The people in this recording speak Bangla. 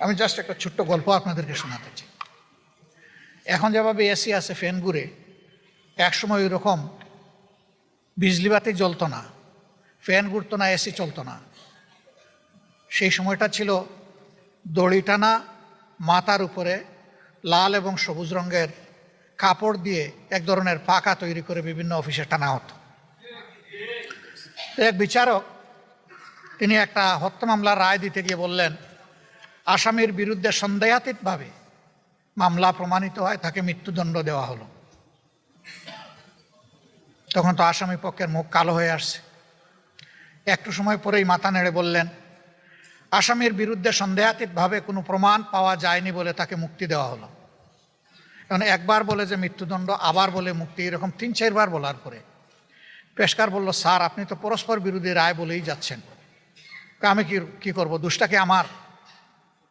আমি জাস্ট একটা ছোট্ট গল্প আপনাদেরকে শোনাতে চাই। এখন যেভাবে এসি আছে, ফ্যান ঘুরে, একসময় ওই রকম বিজলি বাতি জ্বলতো না, ফ্যান ঘুরতো না, এসি চলতো না। সেই সময়টা ছিল দড়ি টানা, মাথার উপরে লাল এবং সবুজ রঙের কাপড় দিয়ে এক ধরনের পাখা তৈরি করে বিভিন্ন অফিসে টানা হতো। এক বিচারক তিনি একটা হত্যা মামলার রায় দিতে গিয়ে বললেন, আসামির বিরুদ্ধে সন্দেহাতীতভাবে মামলা প্রমাণিত হয়, তাকে মৃত্যুদণ্ড দেওয়া হলো। তখন তো আসামি পক্ষের মুখ কালো হয়ে আসছে। একটু সময় পরেই মাথা নেড়ে বললেন, আসামির বিরুদ্ধে সন্দেহাতীতভাবে কোনো প্রমাণ পাওয়া যায়নি বলে তাকে মুক্তি দেওয়া হলো। এখন একবার বলে যে মৃত্যুদণ্ড, আবার বলে মুক্তি, এরকম 3-4 বার বলার পরে পেশকার বলল, স্যার আপনি তো পরস্পর বিরোধী রায় বলেই যাচ্ছেন, আমি কি করব, দোষটা কি আমার?